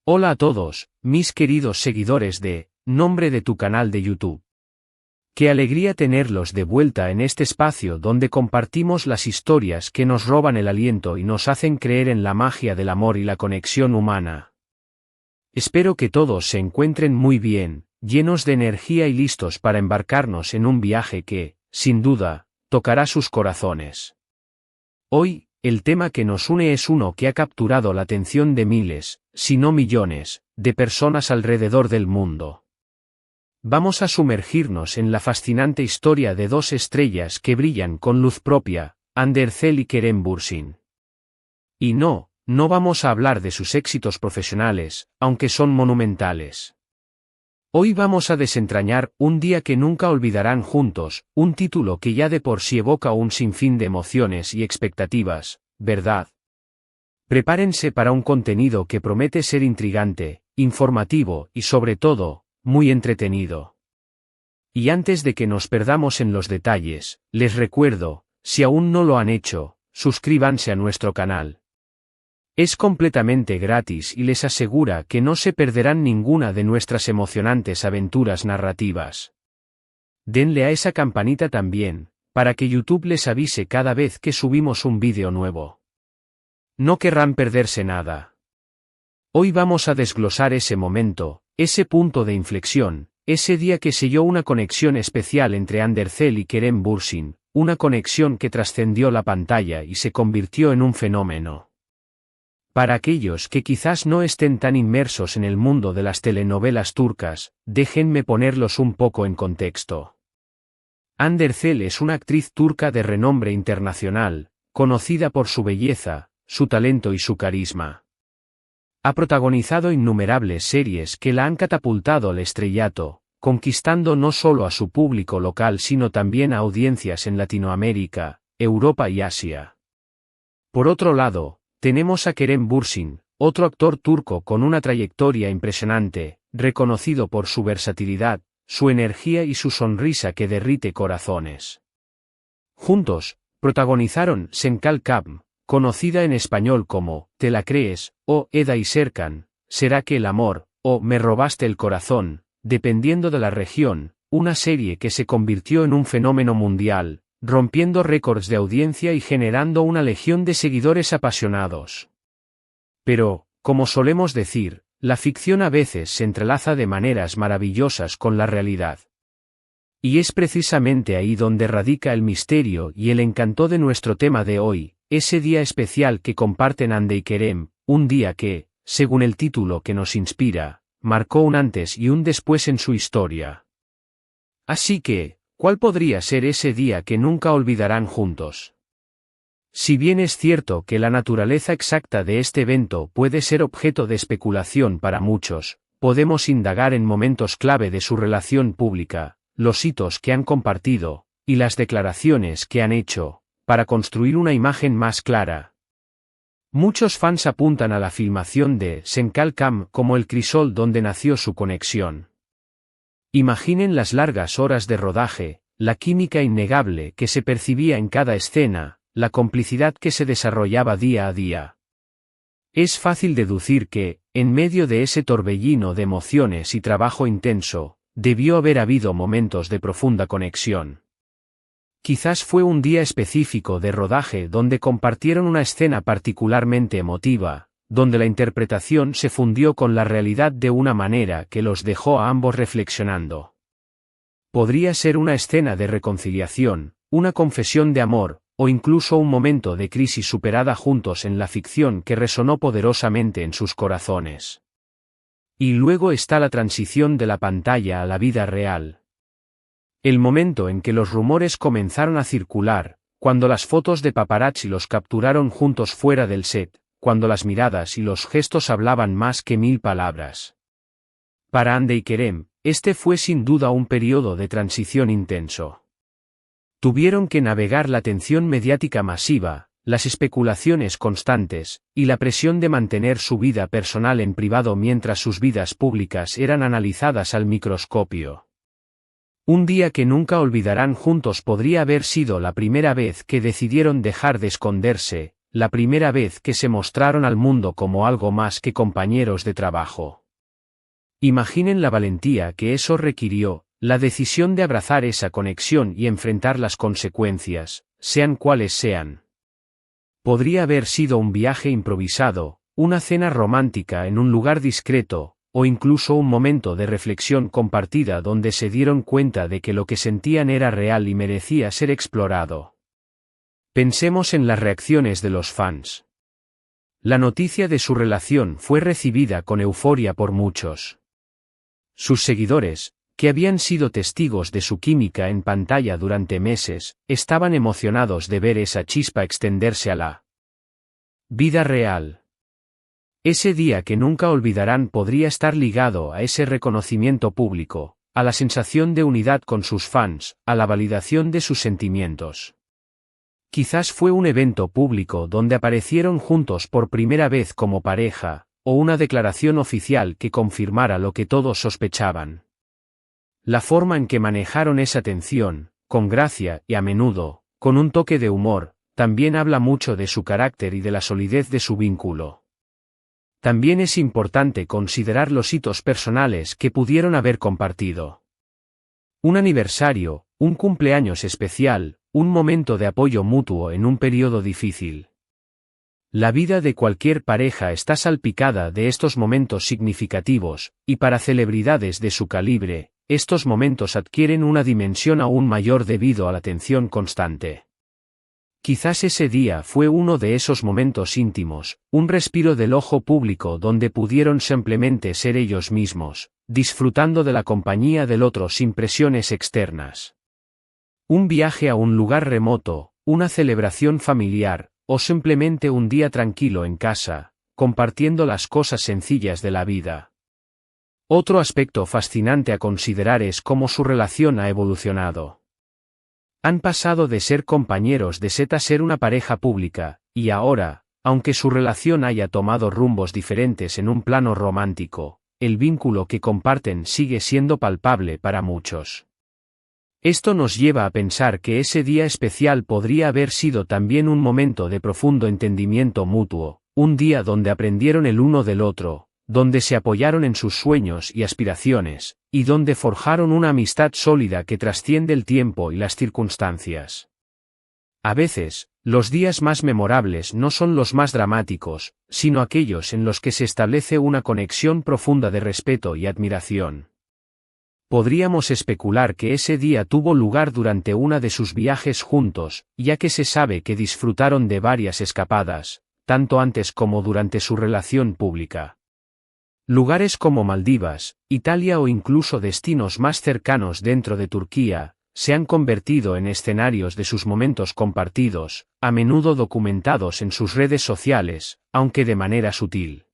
Hola a todos, mis queridos seguidores de Nombre de tu canal de YouTube. Qué alegría tenerlos de vuelta en este espacio donde compartimos las historias que nos roban el aliento y nos hacen creer en la magia del amor y la conexión humana. Espero que todos se encuentren muy bien, llenos de energía y listos para embarcarnos en un viaje que, sin duda, tocará sus corazones. Hoy, el tema que nos une es uno que ha capturado la atención de miles, si no millones, de personas alrededor del mundo. Vamos a sumergirnos en la fascinante historia de dos estrellas que brillan con luz propia, Andercel y Kerem Bürsin. Y no vamos a hablar de sus éxitos profesionales, aunque son monumentales. Hoy vamos a desentrañar un día que nunca olvidarán juntos, un título que ya de por sí evoca un sinfín de emociones y expectativas, ¿verdad? Prepárense para un contenido que promete ser intrigante, informativo y sobre todo, muy entretenido. Y antes de que nos perdamos en los detalles, les recuerdo, si aún no lo han hecho, suscríbanse a nuestro canal. Es completamente gratis y les asegura que no se perderán ninguna de nuestras emocionantes aventuras narrativas. Denle a esa campanita también, para que YouTube les avise cada vez que subimos un vídeo nuevo. No querrán perderse nada. Hoy vamos a desglosar ese momento, ese punto de inflexión, ese día que selló una conexión especial entre Andercel y Kerem Bürsin, una conexión que trascendió la pantalla y se convirtió en un fenómeno. Para aquellos que quizás no estén tan inmersos en el mundo de las telenovelas turcas, déjenme ponerlos un poco en contexto. Andercel es una actriz turca de renombre internacional, conocida por su belleza, su talento y su carisma. Ha protagonizado innumerables series que la han catapultado al estrellato, conquistando no solo a su público local sino también a audiencias en Latinoamérica, Europa y Asia. Por otro lado, tenemos a Kerem Bürsin, otro actor turco con una trayectoria impresionante, reconocido por su versatilidad, su energía y su sonrisa que derrite corazones. Juntos, protagonizaron Senkal Kam, conocida en español como ¿Te la crees?, o Eda y Serkan, ¿Será que el amor?, o Me robaste el corazón, dependiendo de la región, una serie que se convirtió en un fenómeno mundial, rompiendo récords de audiencia y generando una legión de seguidores apasionados. Pero, como solemos decir, la ficción a veces se entrelaza de maneras maravillosas con la realidad. Y es precisamente ahí donde radica el misterio y el encanto de nuestro tema de hoy, ese día especial que comparten Hande y Kerem, un día que, según el título que nos inspira, marcó un antes y un después en su historia. Así que, ¿cuál podría ser ese día que nunca olvidarán juntos? Si bien es cierto que la naturaleza exacta de este evento puede ser objeto de especulación para muchos, podemos indagar en momentos clave de su relación pública, los hitos que han compartido, y las declaraciones que han hecho, para construir una imagen más clara. Muchos fans apuntan a la filmación de Senkal Kam como el crisol donde nació su conexión. Imaginen las largas horas de rodaje, la química innegable que se percibía en cada escena, la complicidad que se desarrollaba día a día. Es fácil deducir que, en medio de ese torbellino de emociones y trabajo intenso, debió haber habido momentos de profunda conexión. Quizás fue un día específico de rodaje donde compartieron una escena particularmente emotiva, donde la interpretación se fundió con la realidad de una manera que los dejó a ambos reflexionando. Podría ser una escena de reconciliación, una confesión de amor, o incluso un momento de crisis superada juntos en la ficción que resonó poderosamente en sus corazones. Y luego está la transición de la pantalla a la vida real. El momento en que los rumores comenzaron a circular, cuando las fotos de paparazzi los capturaron juntos fuera del set, cuando las miradas y los gestos hablaban más que 1000 palabras. Para Hande y Kerem, este fue sin duda un periodo de transición intenso. Tuvieron que navegar la atención mediática masiva, las especulaciones constantes, y la presión de mantener su vida personal en privado mientras sus vidas públicas eran analizadas al microscopio. Un día que nunca olvidarán juntos podría haber sido la primera vez que decidieron dejar de esconderse, la primera vez que se mostraron al mundo como algo más que compañeros de trabajo. Imaginen la valentía que eso requirió, la decisión de abrazar esa conexión y enfrentar las consecuencias, sean cuales sean. Podría haber sido un viaje improvisado, una cena romántica en un lugar discreto, o incluso un momento de reflexión compartida donde se dieron cuenta de que lo que sentían era real y merecía ser explorado. Pensemos en las reacciones de los fans. La noticia de su relación fue recibida con euforia por muchos. Sus seguidores, que habían sido testigos de su química en pantalla durante meses, estaban emocionados de ver esa chispa extenderse a la vida real. Ese día que nunca olvidarán podría estar ligado a ese reconocimiento público, a la sensación de unidad con sus fans, a la validación de sus sentimientos. Quizás fue un evento público donde aparecieron juntos por primera vez como pareja, o una declaración oficial que confirmara lo que todos sospechaban. La forma en que manejaron esa tensión, con gracia y a menudo, con un toque de humor, también habla mucho de su carácter y de la solidez de su vínculo. También es importante considerar los hitos personales que pudieron haber compartido. Un aniversario, un cumpleaños especial, un momento de apoyo mutuo en un periodo difícil. La vida de cualquier pareja está salpicada de estos momentos significativos, y para celebridades de su calibre, estos momentos adquieren una dimensión aún mayor debido a la atención constante. Quizás ese día fue uno de esos momentos íntimos, un respiro del ojo público donde pudieron simplemente ser ellos mismos, disfrutando de la compañía del otro sin presiones externas. Un viaje a un lugar remoto, una celebración familiar, o simplemente un día tranquilo en casa, compartiendo las cosas sencillas de la vida. Otro aspecto fascinante a considerar es cómo su relación ha evolucionado. Han pasado de ser compañeros de set a ser una pareja pública, y ahora, aunque su relación haya tomado rumbos diferentes en un plano romántico, el vínculo que comparten sigue siendo palpable para muchos. Esto nos lleva a pensar que ese día especial podría haber sido también un momento de profundo entendimiento mutuo, un día donde aprendieron el uno del otro, donde se apoyaron en sus sueños y aspiraciones, y donde forjaron una amistad sólida que trasciende el tiempo y las circunstancias. A veces, los días más memorables no son los más dramáticos, sino aquellos en los que se establece una conexión profunda de respeto y admiración. Podríamos especular que ese día tuvo lugar durante una de sus viajes juntos, ya que se sabe que disfrutaron de varias escapadas, tanto antes como durante su relación pública. Lugares como Maldivas, Italia o incluso destinos más cercanos dentro de Turquía, se han convertido en escenarios de sus momentos compartidos, a menudo documentados en sus redes sociales, aunque de manera sutil.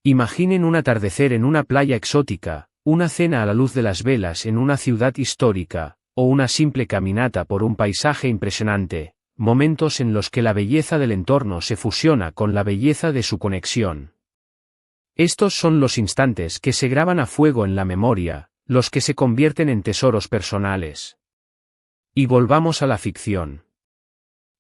Imaginen un atardecer en una playa exótica, una cena a la luz de las velas en una ciudad histórica, o una simple caminata por un paisaje impresionante, momentos en los que la belleza del entorno se fusiona con la belleza de su conexión. Estos son los instantes que se graban a fuego en la memoria, los que se convierten en tesoros personales. Y volvamos a la ficción.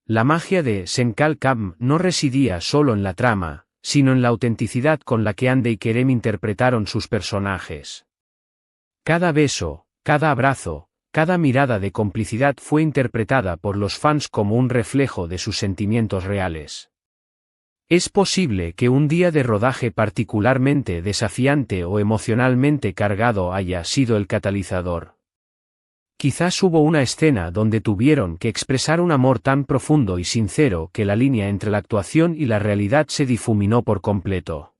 La magia de Senkal Kam no residía solo en la trama, sino en la autenticidad con la que Hande y Kerem interpretaron sus personajes. Cada beso, cada abrazo, cada mirada de complicidad fue interpretada por los fans como un reflejo de sus sentimientos reales. Es posible que un día de rodaje particularmente desafiante o emocionalmente cargado haya sido el catalizador. Quizás hubo una escena donde tuvieron que expresar un amor tan profundo y sincero que la línea entre la actuación y la realidad se difuminó por completo.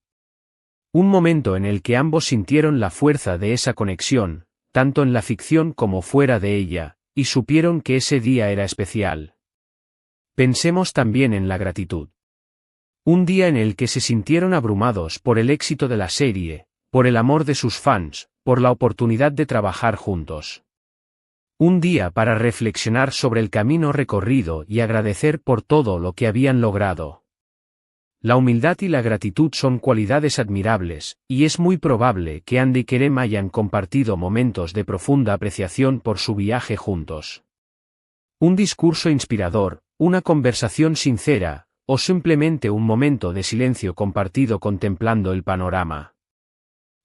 Un momento en el que ambos sintieron la fuerza de esa conexión, tanto en la ficción como fuera de ella, y supieron que ese día era especial. Pensemos también en la gratitud. Un día en el que se sintieron abrumados por el éxito de la serie, por el amor de sus fans, por la oportunidad de trabajar juntos. Un día para reflexionar sobre el camino recorrido y agradecer por todo lo que habían logrado. La humildad y la gratitud son cualidades admirables, y es muy probable que Hande y Kerem hayan compartido momentos de profunda apreciación por su viaje juntos. Un discurso inspirador, una conversación sincera, o simplemente un momento de silencio compartido contemplando el panorama.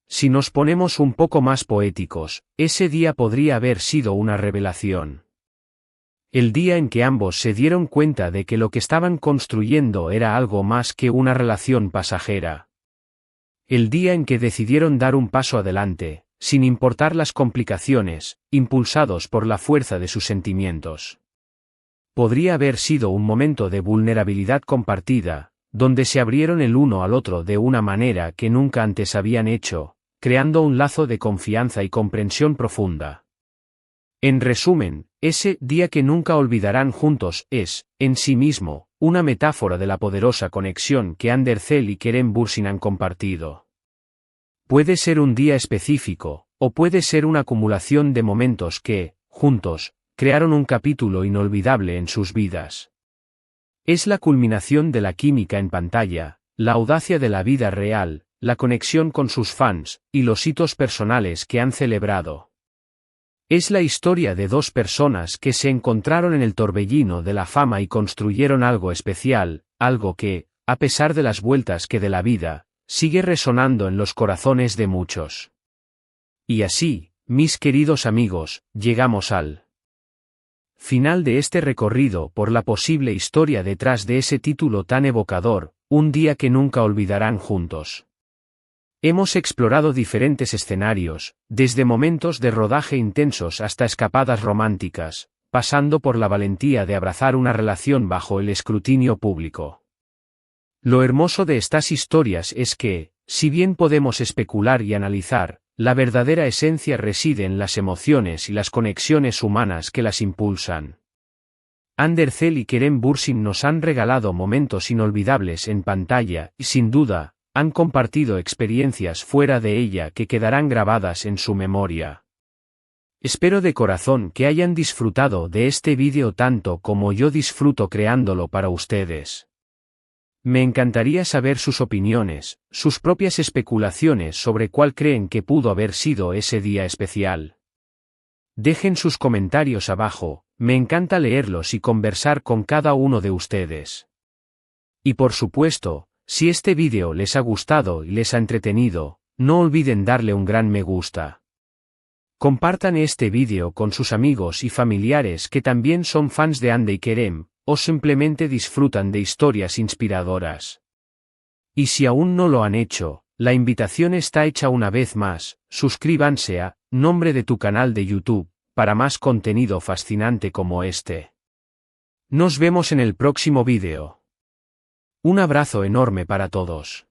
Si nos ponemos un poco más poéticos, ese día podría haber sido una revelación. El día en que ambos se dieron cuenta de que lo que estaban construyendo era algo más que una relación pasajera. El día en que decidieron dar un paso adelante, sin importar las complicaciones, impulsados por la fuerza de sus sentimientos. Podría haber sido un momento de vulnerabilidad compartida, donde se abrieron el uno al otro de una manera que nunca antes habían hecho, creando un lazo de confianza y comprensión profunda. En resumen, ese día que nunca olvidarán juntos es, en sí mismo, una metáfora de la poderosa conexión que Andercel y Kerem Bürsin han compartido. Puede ser un día específico, o puede ser una acumulación de momentos que, juntos, crearon un capítulo inolvidable en sus vidas. Es la culminación de la química en pantalla, la audacia de la vida real, la conexión con sus fans, y los hitos personales que han celebrado. Es la historia de dos personas que se encontraron en el torbellino de la fama y construyeron algo especial, algo que, a pesar de las vueltas que de la vida, sigue resonando en los corazones de muchos. Y así, mis queridos amigos, llegamos al final de este recorrido por la posible historia detrás de ese título tan evocador, un día que nunca olvidarán juntos. Hemos explorado diferentes escenarios, desde momentos de rodaje intensos hasta escapadas románticas, pasando por la valentía de abrazar una relación bajo el escrutinio público. Lo hermoso de estas historias es que, si bien podemos especular y analizar, la verdadera esencia reside en las emociones y las conexiones humanas que las impulsan. Andercel y Kerem Bürsin nos han regalado momentos inolvidables en pantalla y, sin duda, han compartido experiencias fuera de ella que quedarán grabadas en su memoria. Espero de corazón que hayan disfrutado de este vídeo tanto como yo disfruto creándolo para ustedes. Me encantaría saber sus opiniones, sus propias especulaciones sobre cuál creen que pudo haber sido ese día especial. Dejen sus comentarios abajo, me encanta leerlos y conversar con cada uno de ustedes. Y por supuesto, si este vídeo les ha gustado y les ha entretenido, no olviden darle un gran me gusta. Compartan este vídeo con sus amigos y familiares que también son fans de Ande y Kerem, o simplemente disfrutan de historias inspiradoras. Y si aún no lo han hecho, la invitación está hecha una vez más, suscríbanse a Nombre de tu canal de YouTube, para más contenido fascinante como este. Nos vemos en el próximo vídeo. Un abrazo enorme para todos.